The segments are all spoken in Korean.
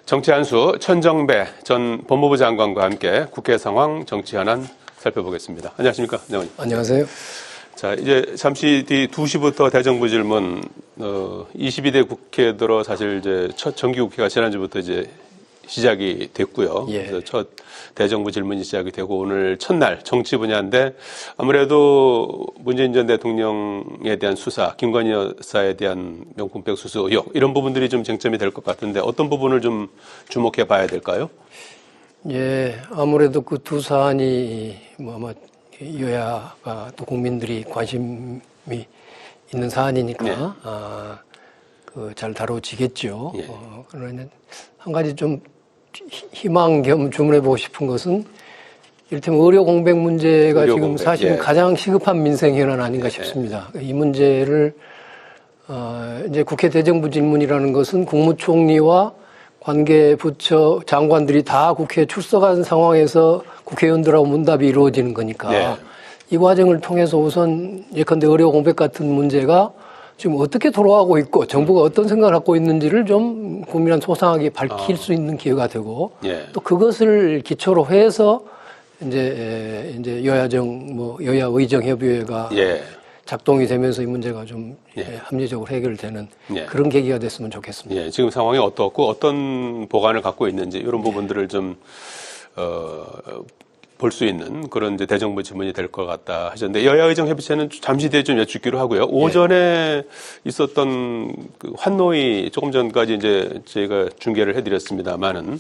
정치 한수 천정배 전 법무부 장관과 함께 국회 상황 정치 현안 살펴보겠습니다. 안녕하십니까, 장관님. 안녕하세요. 자, 이제 잠시 뒤 2시부터 대정부 질문, 22대 국회 들어 사실 이제 첫 정기국회가 지난주부터 이제 시작이 됐고요. 예. 그래서 첫 대정부 질문이 시작이 되고 오늘 첫날 정치 분야인데 아무래도 문재인 전 대통령에 대한 수사, 김건희 여사에 대한 명품백 수수 의혹 이런 부분들이 좀 쟁점이 될 것 같은데 어떤 부분을 좀 주목해 봐야 될까요? 예, 아무래도 그 두 사안이 아마 여야가 또 국민들이 관심이 있는 사안이니까 네. 잘 다뤄지겠죠. 예. 그러나 한 가지 좀 희망 겸 주문해보고 싶은 것은 이를테면 의료 공백 문제가 의료 지금 공백, 사실은 예. 가장 시급한 민생 현안 아닌가 예. 싶습니다. 이 문제를 이제 국회 대정부 질문이라는 것은 국무총리와 관계 부처 장관들이 다 국회에 출석한 상황에서 국회의원들하고 문답이 이루어지는 거니까 네. 이 과정을 통해서 우선 예컨대 의료 공백 같은 문제가 지금 어떻게 돌아가고 있고 정부가 어떤 생각을 갖고 있는지를 좀 국민한 소상하게 밝힐 수 있는 기회가 되고 예. 또 그것을 기초로 해서 이제 여야 의정 협의회가 예. 작동이 되면서 이 문제가 좀 예. 합리적으로 해결되는 예. 그런 계기가 됐으면 좋겠습니다. 예, 지금 상황이 어떻고 어떤 보관을 갖고 있는지 이런 부분들을 좀 볼 수 있는 그런 이제 대정부 질문이 될 것 같다 하셨는데 여야 의정 협의체는 잠시 뒤에 좀 여쭙기로 하고요. 오전에 있었던 그 환노위 조금 전까지 이제 저희가 중계를 해드렸습니다만은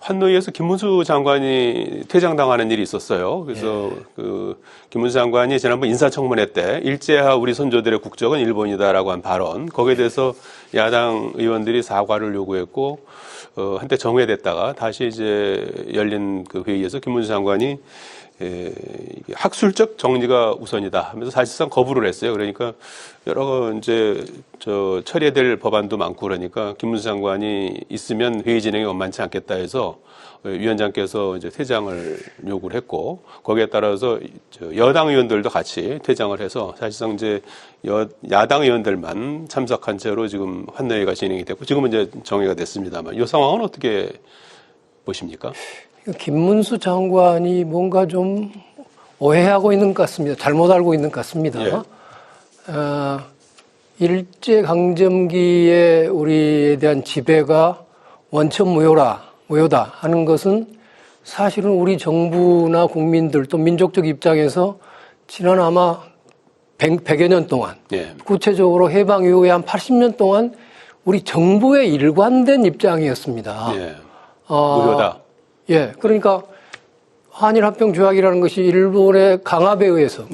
환노위에서 김문수 장관이 퇴장당하는 일이 있었어요. 그래서 그 김문수 장관이 지난번 인사청문회 때 일제하 우리 선조들의 국적은 일본이다라고 한 발언, 거기에 대해서 야당 의원들이 사과를 요구했고 한때 정회됐다가 다시 이제 열린 그 회의에서 김문수 장관이 학술적 정리가 우선이다 하면서 사실상 거부를 했어요. 그러니까 여러 이제 처리해야 될 법안도 많고 그러니까 김문수 장관이 있으면 회의 진행이 원만치 않겠다 해서 위원장께서 이제 퇴장을 요구를 했고 거기에 따라서 여당 의원들도 같이 퇴장을 해서 사실상 이제 야당 의원들만 참석한 채로 지금 환노위가 진행이 됐고 지금은 이제 정회가 됐습니다만 이 상황은 어떻게 보십니까? 김문수 장관이 뭔가 좀 오해하고 있는 것 같습니다. 잘못 알고 있는 것 같습니다. 예. 일제강점기에 우리에 대한 지배가 원천무효다 하는 것은 사실은 우리 정부나 국민들 또 민족적 입장에서 지난 아마 100여 년 동안 예. 구체적으로 해방 이후에 한 80년 동안 우리 정부의 일관된 입장이었습니다. 예. 무효다. 예, 그러니까 한일합병조약이라는 것이 일본의 강압에 의해서,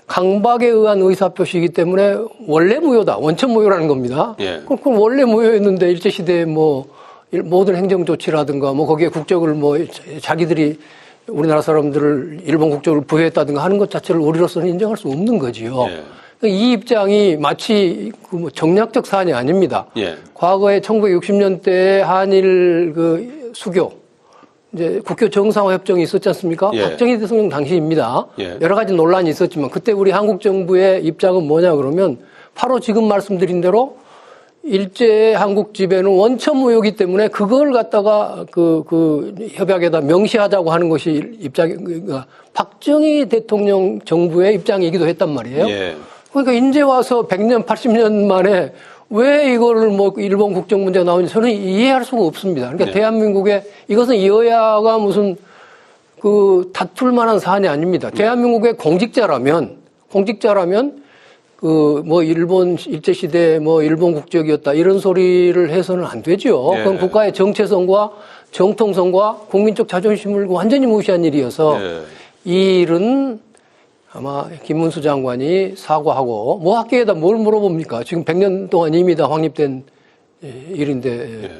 강박에 의한 의사표시이기 때문에 원래 무효다, 원천 무효라는 겁니다. 예. 그럼 원래 무효였는데 일제시대에 모든 행정조치라든가 거기에 국적을 자기들이 우리나라 사람들을 일본 국적을 부여했다든가 하는 것 자체를 우리로서는 인정할 수 없는 거지요. 예. 이 입장이 마치 정략적 사안이 아닙니다. 예. 과거에 1960년대에 한일 수교, 이제 국교 정상화 협정이 있었지 않습니까? 예. 박정희 대통령 당시입니다. 예. 여러 가지 논란이 있었지만 그때 우리 한국 정부의 입장은 뭐냐 그러면 바로 지금 말씀드린 대로 일제 한국 지배는 원천무효이기 때문에 그걸 갖다가 그 협약에다 명시하자고 하는 것이 박정희 대통령 정부의 입장이기도 했단 말이에요. 예. 그러니까 이제 와서 100년, 80년 만에 왜 이거를 일본 국적 문제가 나오는지 저는 이해할 수가 없습니다. 그러니까 대한민국에 이것은 여야가 무슨 다툴 만한 사안이 아닙니다. 대한민국의 공직자라면 일본 일제시대 일본 국적이었다 이런 소리를 해서는 안 되죠. 예. 그건 국가의 정체성과 정통성과 국민적 자존심을 완전히 무시한 일이어서 이 일은 아마 김문수 장관이 사과하고 학계에다 뭘 물어봅니까? 지금 100년 동안 이미 다 확립된 일인데 예.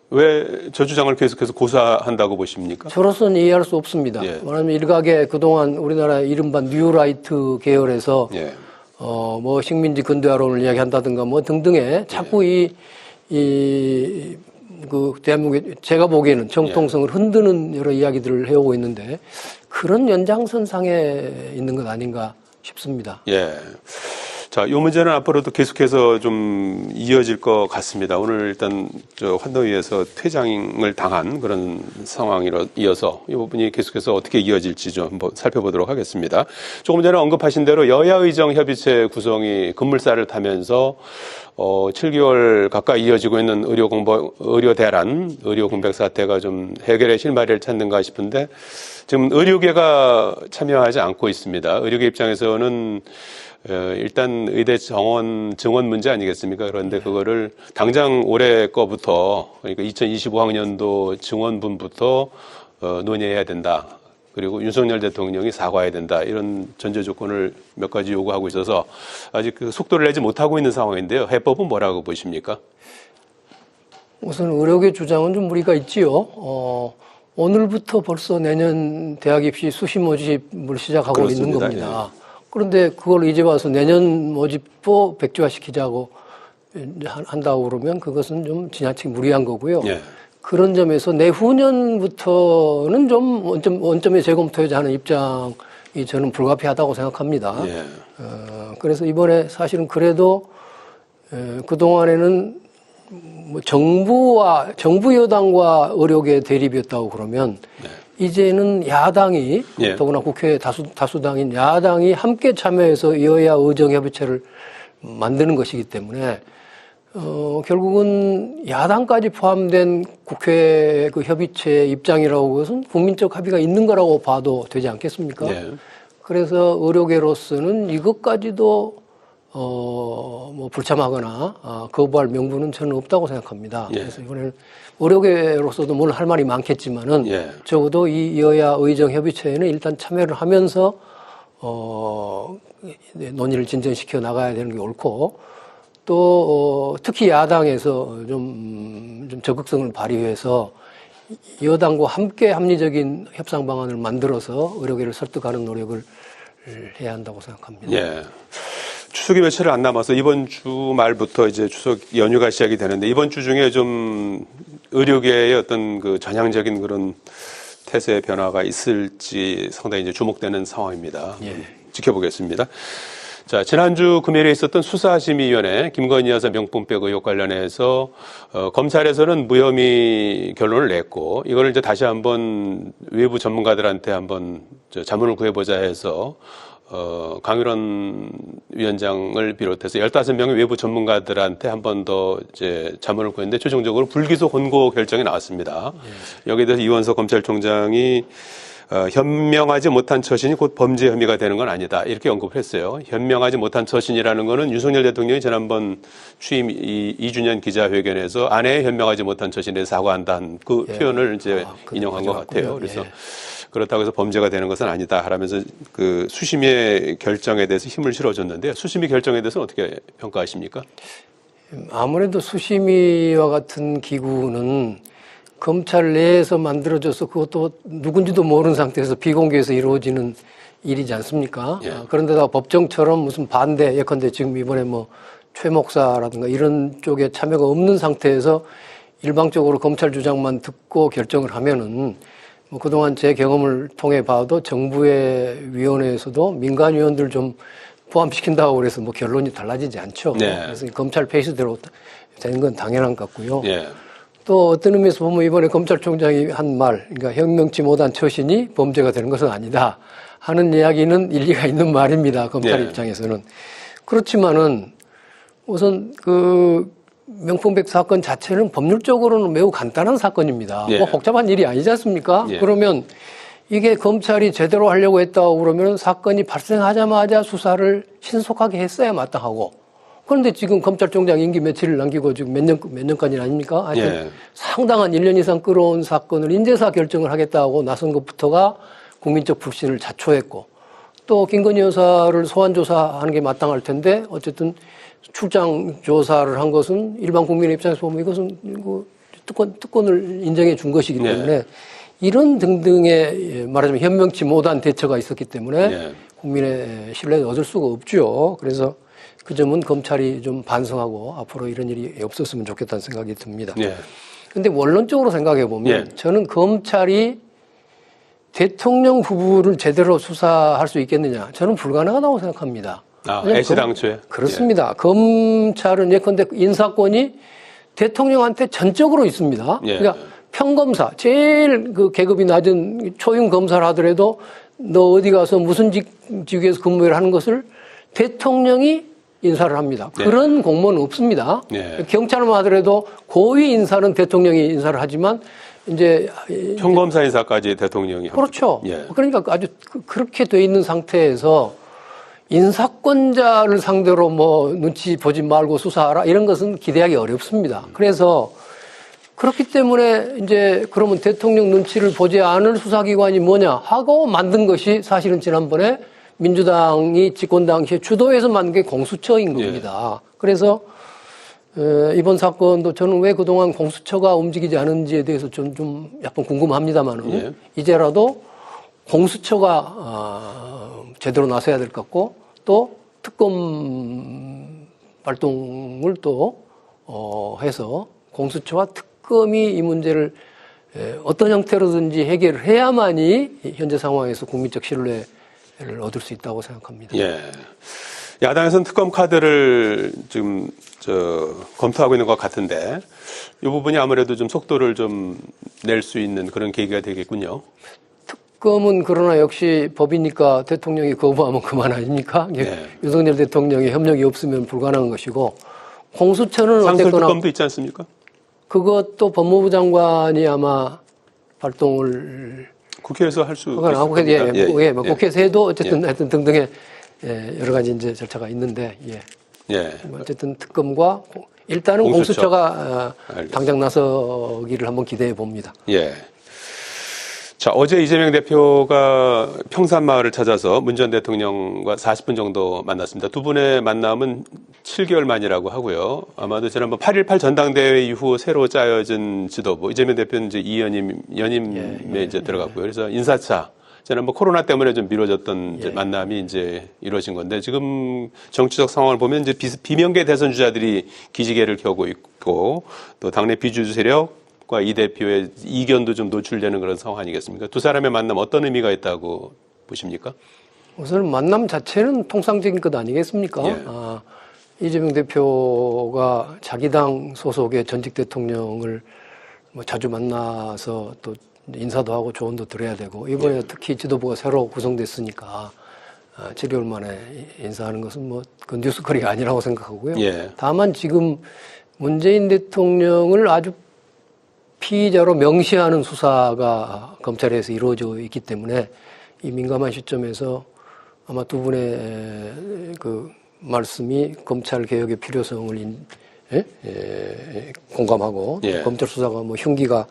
왜 저 주장을 계속해서 고사한다고 보십니까? 저로서는 이해할 수 없습니다. 예. 왜냐하면 일각에 그동안 우리나라 이른바 뉴라이트 계열에서 예. 식민지 근대화론을 이야기한다든가 등등의 자꾸 대한민국의 제가 보기에는 정통성을 흔드는 여러 이야기들을 해오고 있는데 그런 연장선상에 있는 것 아닌가 싶습니다. 예. 자, 이 문제는 앞으로도 계속해서 좀 이어질 것 같습니다. 오늘 일단 저 환노위에서 퇴장을 당한 그런 상황이어서 이 부분이 계속해서 어떻게 이어질지 좀 한번 살펴보도록 하겠습니다. 조금 전에 언급하신 대로 여야의정협의체 구성이 급물살을 타면서 7개월 가까이 이어지고 있는 의료 대란, 의료 공백 사태가 좀 해결의 실마리를 찾는가 싶은데 지금 의료계가 참여하지 않고 있습니다. 의료계 입장에서는 일단 의대 증원 문제 아니겠습니까? 그런데 그거를 당장 올해 거부터, 그러니까 2025학년도 증원분부터 논의해야 된다. 그리고 윤석열 대통령이 사과해야 된다. 이런 전제 조건을 몇 가지 요구하고 있어서 아직 그 속도를 내지 못하고 있는 상황인데요. 해법은 뭐라고 보십니까? 우선 의료계 주장은 좀 무리가 있지요. 오늘부터 벌써 내년 대학 입시 수시 모집을 시작하고 그렇습니다. 있는 겁니다. 그런데 그걸 이제 와서 내년 모집도 백지화시키자고 한다고 그러면 그것은 좀 지나치게 무리한 거고요. 예. 그런 점에서 내후년부터는 좀 원점에 재검토해야 하는 입장이 저는 불가피하다고 생각합니다. 예. 그래서 이번에 사실은 그래도 그동안에는 뭐 정부 여당과 의료계 대립이었다고 그러면 네. 이제는 야당이 예. 더구나 국회 다수당인 야당이 함께 참여해서 여야 의정협의체를 만드는 것이기 때문에 결국은 야당까지 포함된 국회 그 협의체 입장이라고 것은 국민적 합의가 있는 거라고 봐도 되지 않겠습니까? 예. 그래서 의료계로서는 이것까지도 뭐 불참하거나 거부할 명분은 저는 없다고 생각합니다. 예. 그래서 이번에는 의료계로서도 물론 할 말이 많겠지만은 예. 적어도 이 여야 의정 협의체에는 일단 참여를 하면서 논의를 진전시켜 나가야 되는 게 옳고 또 특히 야당에서 좀 적극성을 발휘해서 여당과 함께 합리적인 협상 방안을 만들어서 의료계를 설득하는 노력을 해야 한다고 생각합니다. 예. 추석이 며칠 안 남아서 이번 주 말부터 이제 추석 연휴가 시작이 되는데 이번 주 중에 좀 의료계의 어떤 그 전향적인 그런 태세 변화가 있을지 상당히 이제 주목되는 상황입니다. 예. 지켜보겠습니다. 자, 지난주 금요일에 있었던 수사심의위원회 김건희 여사 명품백 의혹 관련해서 검찰에서는 무혐의 결론을 냈고 이거를 이제 다시 한번 외부 전문가들한테 한번 자문을 구해보자 해서 강일원 위원장을 비롯해서 15명의 외부 전문가들한테 한 번 더 이제 자문을 구했는데 최종적으로 불기소 권고 결정이 나왔습니다. 여기에 대해서 이원석 검찰총장이 현명하지 못한 처신이 곧 범죄 혐의가 되는 건 아니다. 이렇게 언급을 했어요. 현명하지 못한 처신이라는 거는 윤석열 대통령이 지난번 취임 2주년 기자회견에서 아내의 현명하지 못한 처신에 대해서 사과한다는 그 표현을 이제 인용한 것 같아요. 그래서 그렇다고 해서 범죄가 되는 것은 아니다 하라면서 그 수심의 결정에 대해서 힘을 실어줬는데요. 수심의 결정에 대해서는 어떻게 평가하십니까? 아무래도 수심위와 같은 기구는 검찰 내에서 만들어져서 그것도 누군지도 모르는 상태에서 비공개해서 이루어지는 일이지 않습니까? 예. 그런데다가 법정처럼 무슨 반대, 예컨대 지금 이번에 뭐 최 목사라든가 이런 쪽에 참여가 없는 상태에서 일방적으로 검찰 주장만 듣고 결정을 하면은 뭐 그동안 제 경험을 통해 봐도 정부의 위원회에서도 민간 위원들 좀 포함시킨다고 그래서 뭐 결론이 달라지지 않죠. 네. 그래서 검찰 페이스대로 되는 건 당연한 것 같고요. 예. 또 어떤 의미에서 보면 이번에 검찰총장이 한 말, 그러니까 현명치 못한 처신이 범죄가 되는 것은 아니다 하는 이야기는 일리가 있는 말입니다. 검찰 예. 입장에서는. 그렇지만은 우선 그 명품백 사건 자체는 법률적으로는 매우 간단한 사건입니다. 예. 뭐 복잡한 일이 아니지 않습니까? 예. 그러면 이게 검찰이 제대로 하려고 했다고 그러면 사건이 발생하자마자 수사를 신속하게 했어야 마땅하고 그런데 지금 검찰총장 임기 며칠을 남기고 지금 몇 년까지 아닙니까? 하여튼 예. 상당한 1년 이상 끌어온 사건을 인재사 결정을 하겠다고 나선 것부터가 국민적 불신을 자초했고 또 김건희 여사를 소환 조사하는 게 마땅할 텐데 어쨌든 출장 조사를 한 것은 일반 국민의 입장에서 보면 이것은 특권을 인정해 준 것이기 때문에 이런 등등의 말하자면 현명치 못한 대처가 있었기 때문에 국민의 신뢰를 얻을 수가 없죠. 그래서 그 점은 검찰이 좀 반성하고 앞으로 이런 일이 없었으면 좋겠다는 생각이 듭니다. 그런데 원론적으로 생각해 보면 저는 검찰이 대통령 후보를 제대로 수사할 수 있겠느냐. 저는 불가능하다고 생각합니다. 애시당초에. 그렇습니다. 검찰은 예컨대 인사권이 대통령한테 전적으로 있습니다. 예. 그러니까 평검사, 제일 그 계급이 낮은 초임 검사를 하더라도 너 어디 가서 무슨 직위에서 근무를 하는 것을 대통령이 인사를 합니다. 그런 공무원은 없습니다. 경찰만 하더라도 고위 인사는 대통령이 인사를 하지만 이제 평검사 인사까지 대통령이 그렇죠. 합니다. 그러니까 아주 그렇게 돼 있는 상태에서 인사권자를 상대로 뭐 눈치 보지 말고 수사하라 이런 것은 기대하기 어렵습니다. 그래서 그렇기 때문에 이제 그러면 대통령 눈치를 보지 않을 수사기관이 뭐냐 하고 만든 것이 사실은 지난번에 민주당이 집권 당시에 주도해서 만든 게 공수처인 겁니다. 그래서 이번 사건도 저는 왜 그동안 공수처가 움직이지 않은지에 대해서 좀 약간 궁금합니다만은 이제라도 공수처가 제대로 나서야 될 것 같고 또 특검 발동을 또 해서 공수처와 특검이 이 문제를 어떤 형태로든지 해결을 해야만이 현재 상황에서 국민적 신뢰를 얻을 수 있다고 생각합니다. 예. 야당에서는 특검 카드를 지금 검토하고 있는 것 같은데 이 부분이 아무래도 좀 속도를 좀 낼 수 있는 그런 계기가 되겠군요. 특검은 그러나 역시 법이니까 대통령이 거부하면 그만 아닙니까? 윤석열 대통령의 협력이 없으면 불가능한 것이고 공수처는 어쨌거나 상설특검도 있지 않습니까? 그것도 법무부 장관이 아마 발동을 국회에서 할 수 있습니다. 국회에서 해도 어쨌든 하여튼 등등의 여러 가지 이제 절차가 있는데 어쨌든 특검과 일단은 공수처가 당장 나서기를 한번 기대해 봅니다. 자, 어제 이재명 대표가 평산마을을 찾아서 문 전 대통령과 40분 정도 만났습니다. 두 분의 만남은 7개월 만이라고 하고요. 아마도 지난번 8.18 전당대회 이후 새로 짜여진 지도부, 이재명 대표는 이제 연임에 이제 들어갔고요. 그래서 인사차, 지난번 코로나 때문에 좀 미뤄졌던 이제 만남이 이제 이루어진 건데 지금 정치적 상황을 보면 이제 비명계 대선 주자들이 기지개를 켜고 있고 또 당내 비주류 세력과 이 대표의 이견도 좀 노출되는 그런 상황 아니겠습니까? 두 사람의 만남 어떤 의미가 있다고 보십니까? 우선 만남 자체는 통상적인 것 아니겠습니까? 이재명 대표가 자기 당 소속의 전직 대통령을 뭐 자주 만나서 또 인사도 하고 조언도 드려야 되고 이번에 특히 지도부가 새로 구성됐으니까 7개월 만에 인사하는 것은 뭐 그 뉴스거리가 아니라고 생각하고요. 다만 지금 문재인 대통령을 아주 피의자로 명시하는 수사가 검찰에서 이루어져 있기 때문에 이 민감한 시점에서 아마 두 분의 그 말씀이 검찰 개혁의 필요성을 공감하고 검찰 수사가 뭐 흉기가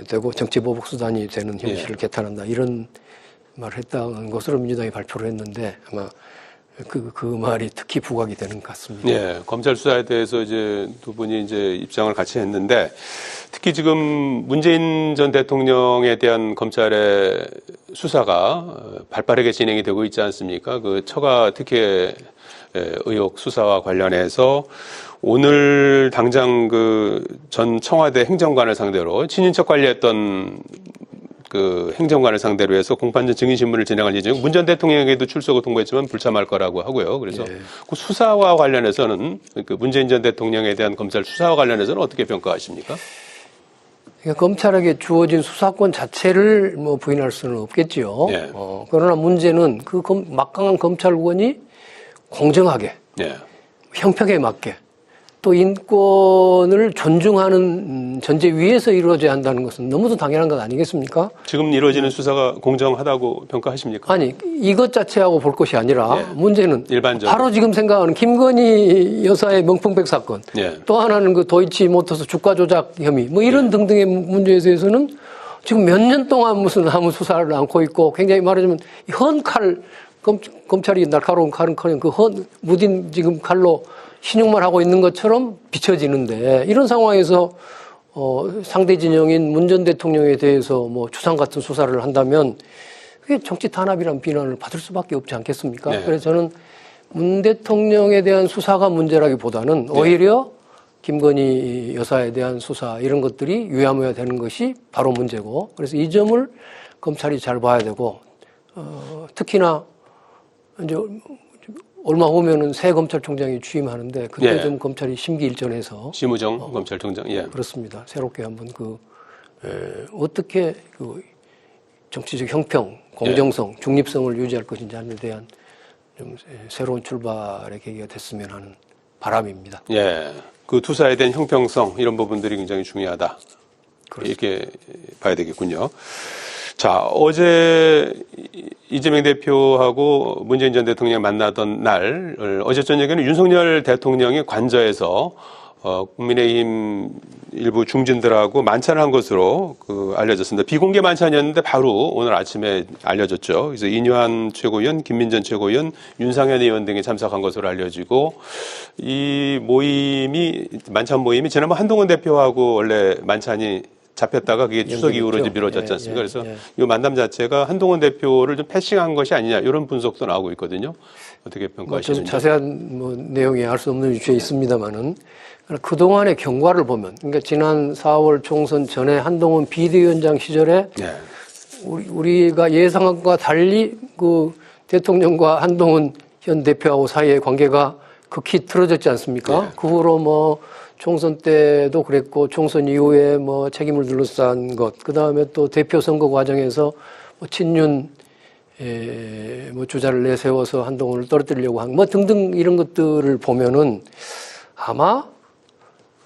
되고 정치보복 수단이 되는 현실을 개탄한다 이런 말을 했다는 것으로 민주당이 발표를 했는데 아마 그 말이 특히 부각이 되는 것 같습니다. 검찰 수사에 대해서 이제 두 분이 이제 입장을 같이 했는데 특히 지금 문재인 전 대통령에 대한 검찰의 수사가 발빠르게 진행이 되고 있지 않습니까? 그 처가 특혜 의혹 수사와 관련해서 오늘 당장 그 전 청와대 행정관을 상대로 친인척 관리했던 그 행정관을 상대로 해서 공판전 증인신문을 진행할 예정이고 문 전 대통령에게도 출석을 통보했지만 불참할 거라고 하고요. 그래서 그 수사와 관련해서는 그 문재인 전 대통령에 대한 검찰 수사와 관련해서는 어떻게 평가하십니까? 그러니까 검찰에게 주어진 수사권 자체를 뭐 부인할 수는 없겠지요. 그러나 문제는 그 막강한 검찰권이 공정하게 형평에 맞게 또 인권을 존중하는 전제 위에서 이루어져야 한다는 것은 너무도 당연한 것 아니겠습니까? 지금 이루어지는 수사가 공정하다고 평가하십니까? 아니 이것 자체하고 볼 것이 아니라 문제는 일반적으로. 바로 지금 생각하는 김건희 여사의 명품백 사건 또 하나는 그 도이치모터스 주가 조작 혐의 뭐 이런 등등의 문제에 대해서는 지금 몇 년 동안 무슨 아무 수사를 않고 있고 굉장히 말하자면 헌칼 검찰이 날카로운 칼은 커녕 그 무딘 지금 칼로 신용만 하고 있는 것처럼 비춰지는데 이런 상황에서 상대 진영인 문 전 대통령에 대해서 뭐 추상 같은 수사를 한다면 그게 정치 탄압이라는 비난을 받을 수밖에 없지 않겠습니까? 그래서 저는 문 대통령에 대한 수사가 문제라기보다는 오히려 김건희 여사에 대한 수사 이런 것들이 유야무야 되는 것이 바로 문제고 그래서 이 점을 검찰이 잘 봐야 되고 특히나 이제 얼마 후면은 새 검찰총장이 취임하는데 그때 예. 좀 검찰이 심기일전해서 심우정 검찰총장. 예. 그렇습니다. 새롭게 한번 어떻게 정치적 형평, 공정성, 중립성을 유지할 것인지 하는 데 대한 좀 새로운 출발의 계기가 됐으면 하는 바람입니다. 예. 그 투사에 대한 형평성 이런 부분들이 굉장히 중요하다. 이렇게 봐야 되겠군요. 자, 어제 이재명 대표하고 문재인 전 대통령이 만나던 날, 어제 저녁에는 윤석열 대통령이 관저에서 국민의힘 일부 중진들하고 만찬을 한 것으로 알려졌습니다. 비공개 만찬이었는데 바로 오늘 아침에 알려졌죠. 그래서 이뇨한 최고위원, 김민전 최고위원, 윤상현 의원 등이 참석한 것으로 알려지고 이 만찬 모임이 지난번 한동훈 대표하고 원래 만찬이 잡혔다가 그게 추석 이후로 이제 미뤄졌지 않습니까? 그래서 이 만남 자체가 한동훈 대표를 좀 패싱한 것이 아니냐 이런 분석도 나오고 있거든요. 어떻게 평가하시는지? 자세한 내용이 알 수 없는 위치에 있습니다만은 그동안의 경과를 보면, 그러니까 지난 4월 총선 전에 한동훈 비대위원장 시절에 우리가 예상한 것과 달리 대통령과 한동훈 현 대표하고 사이의 관계가 극히 틀어졌지 않습니까? 그 후로 총선 때도 그랬고 총선 이후에 책임을 둘러싼 것, 그 다음에 또 대표 선거 과정에서 친윤 주자를 내세워서 한동훈을 떨어뜨리려고 한 등등 이런 것들을 보면은 아마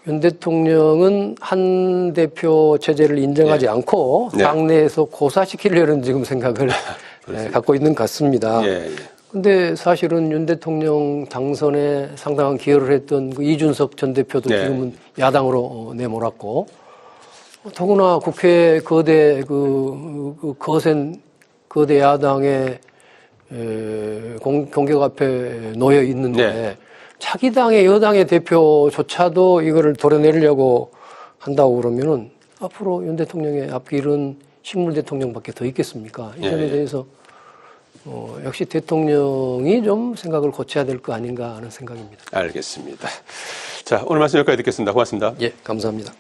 윤 대통령은 한 대표 체제를 인정하지 않고 당내에서 고사시키려는 지금 생각을 갖고 있는 것 같습니다. 근데 사실은 윤 대통령 당선에 상당한 기여를 했던 이준석 전 대표도 지금은 야당으로 내몰았고, 더구나 국회 거대 거센 거대 야당의 공격 앞에 놓여 있는데 자기 당의 여당의 대표조차도 이거를 도려내려고 한다고 그러면은 앞으로 윤 대통령의 앞길은 식물 대통령밖에 더 있겠습니까? 이 점에 대해서 역시 대통령이 좀 생각을 고쳐야 될 거 아닌가 하는 생각입니다. 알겠습니다. 자, 오늘 말씀 여기까지 듣겠습니다. 고맙습니다. 예, 감사합니다.